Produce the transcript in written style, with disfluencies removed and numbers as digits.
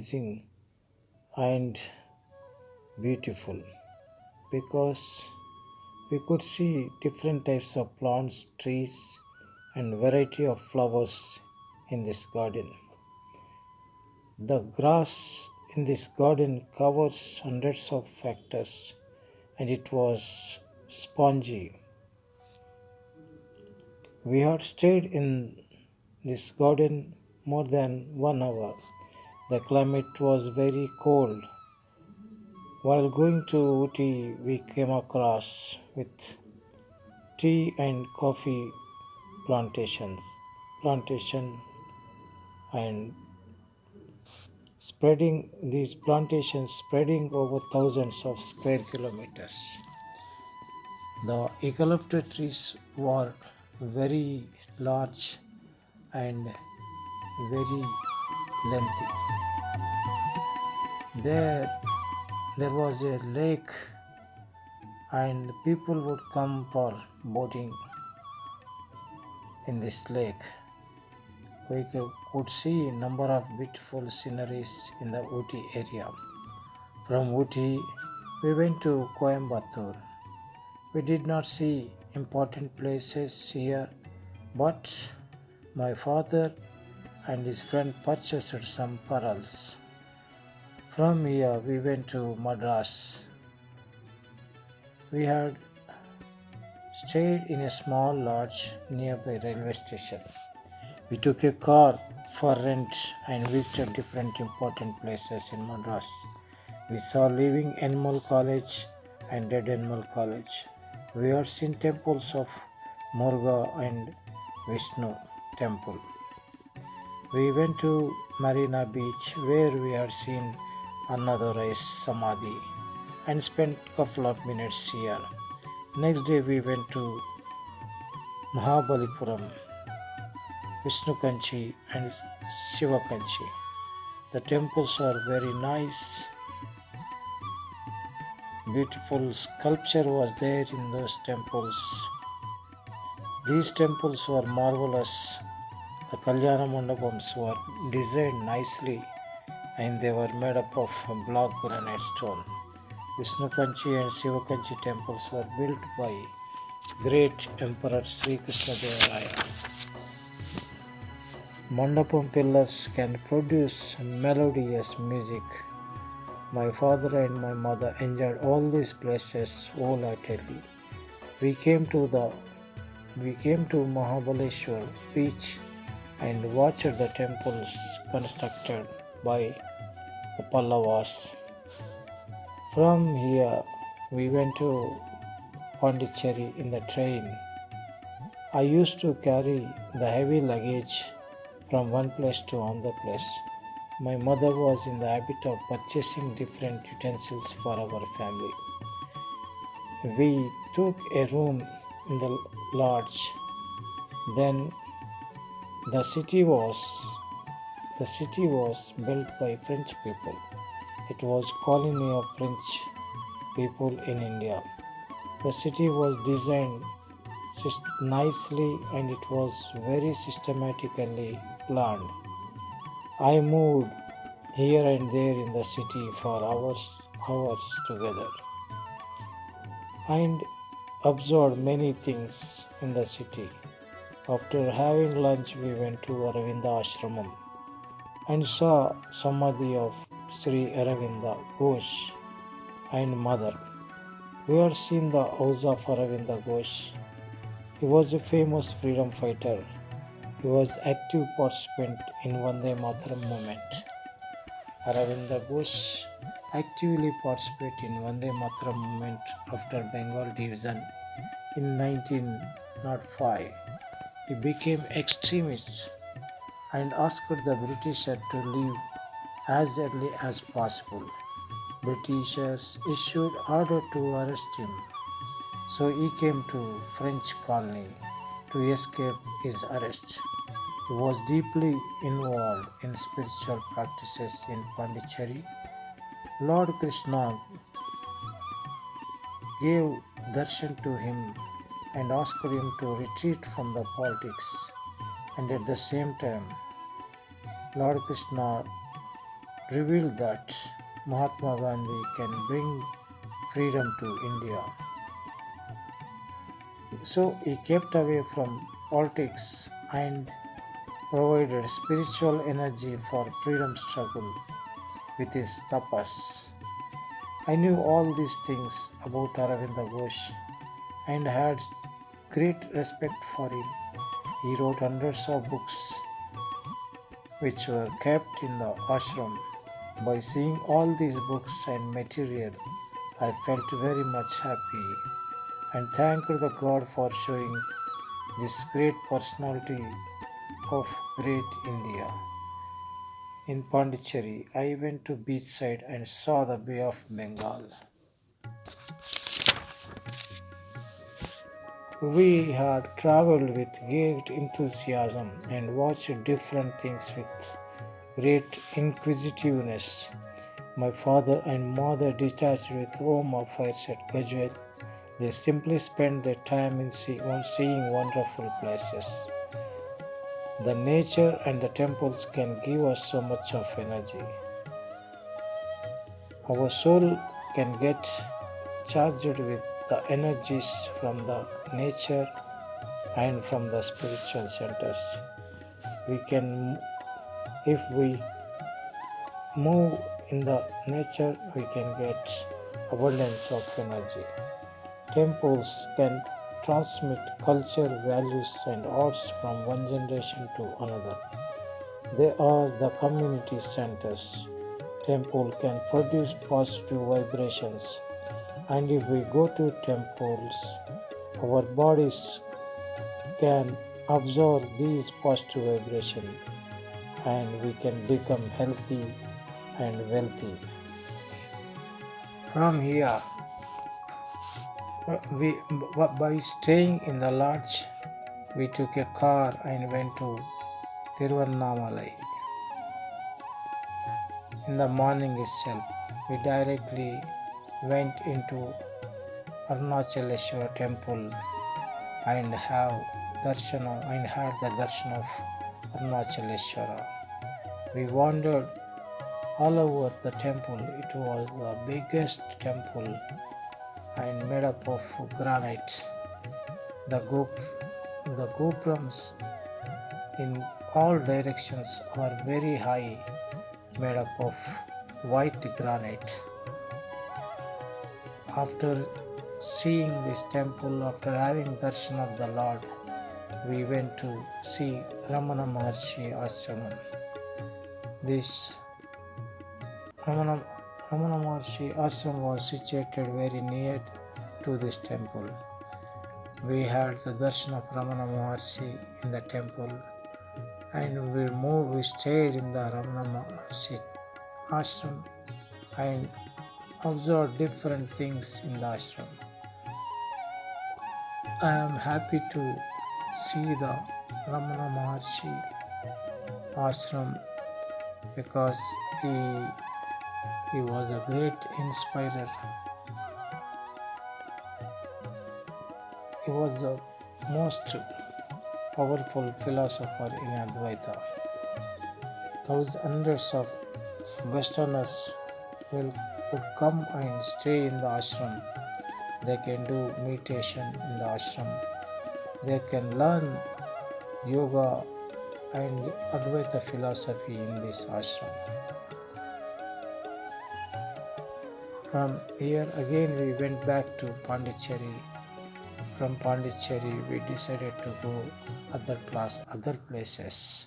amazing and beautiful because we could see different types of plants, trees, and variety of flowers in this garden. The grass in this garden covers hundreds of hectares and it was spongy. We had stayed in this garden more than 1 hour. The climate was very cold. While going to Ooty, we came across with tea and coffee plantation and these plantations spreading over thousands of square kilometers. The eucalyptus trees were very large and very lengthy. There, there was a lake, and people would come for boating in this lake. We could see a number of beautiful sceneries in the Ooty area. From Ooty, we went to Coimbatore. We did not see important places here, but my father and his friend purchased some pearls. From here, we went to Madras. We had stayed in a small lodge nearby railway station. We took a car for rent and visited different important places in Madras. We saw Living Animal College and Dead Animal College. We had seen temples of Muruga and Vishnu temple. We went to Marina Beach where we had seen another race Samadhi and spent a couple of minutes here. Next day we went to Mahabalipuram, Vishnu Kanchi and Shiva Kanchi. The temples are very nice. Beautiful sculpture was there in those temples. These temples were marvelous. The Kalyana Mandapams were designed nicely and they were made up of block granite stone. Vishnu Kanchi and Shiva Kanchi temples were built by great Emperor Sri Krishna Devaraya. Mandapam pillars can produce melodious music. My father and my mother enjoyed all these places wholeheartedly. We came to Mahabaleshwar beach and watched the temples constructed by the Pallavas. From here, we went to Pondicherry in the train. I used to carry the heavy luggage from one place to another place. My mother was in the habit of purchasing different utensils for our family. We took a room in the lodge. Then the city was built by French people. It was colony of French people in India. The city was designed nicely and it was very systematically planned. I moved here and there in the city for hours together and observed many things in the city. After having lunch, we went to Aravinda Ashramam and saw Samadhi of Sri Aravinda Ghosh and Mother. We had seen the house of Aravinda Ghosh. He was a famous freedom fighter. He was active participant in Vande Mataram movement. Aravinda Ghosh actively participated in Vande Mataram movement after Bengal division in 1905. He became extremist and asked the Britishers to leave as early as possible. Britishers issued order to arrest him, so he came to French colony to escape his arrest. He was deeply involved in spiritual practices in Pondicherry. Lord Krishna gave darshan to him and asked him to retreat from the politics. And at the same time, Lord Krishna revealed that Mahatma Gandhi can bring freedom to India. So he kept away from politics and provided spiritual energy for freedom struggle with his tapas. I knew all these things about Aravinda Ghosh and had great respect for him. He wrote hundreds of books which were kept in the ashram. By seeing all these books and material, I felt very much happy and thanked the God for showing this great personality of great India. In Pondicherry, I went to beachside and saw the Bay of Bengal. We had traveled with great enthusiasm and watched different things with great inquisitiveness. My father and mother detached with home affairs at Gajwel. They simply spent their time in seeing wonderful places. The nature and the temples can give us so much of energy. Our soul can get charged with the energies from the nature and from the spiritual centers. We can, if we move in the nature, we can get abundance of energy. Temples can transmit culture, values, and arts from one generation to another. They are the community centers. Temple can produce positive vibrations, and if we go to temples, our bodies can absorb these positive vibrations and we can become healthy and wealthy. From here, by staying in the lodge, we took a car and went to Tiruvannamalai. In the morning itself, we directly went into Arunachaleshwar temple and had the darshan of Arunachaleshwara. We wandered all over the temple. It was the biggest temple and made up of granite. The gopurams in all directions are very high, made up of white granite. After seeing this temple, after having darshan of the Lord, we went to see Ramana Maharshi Ashramam. This Ramana Maharshi Ashram was situated very near to this temple. We had the darshan of Ramana Maharshi in the temple and we stayed in the Ramana Maharshi Ashram and observed different things in the ashram. I am happy to see the Ramana Maharshi Ashram because he was a great inspirer. He was the most powerful philosopher in Advaita. Hundreds of Westerners would come and stay in the ashram. They can do meditation in the ashram. They can learn yoga and Advaita philosophy in this ashram. From here again we went back to Pondicherry. From Pondicherry we decided to go other places.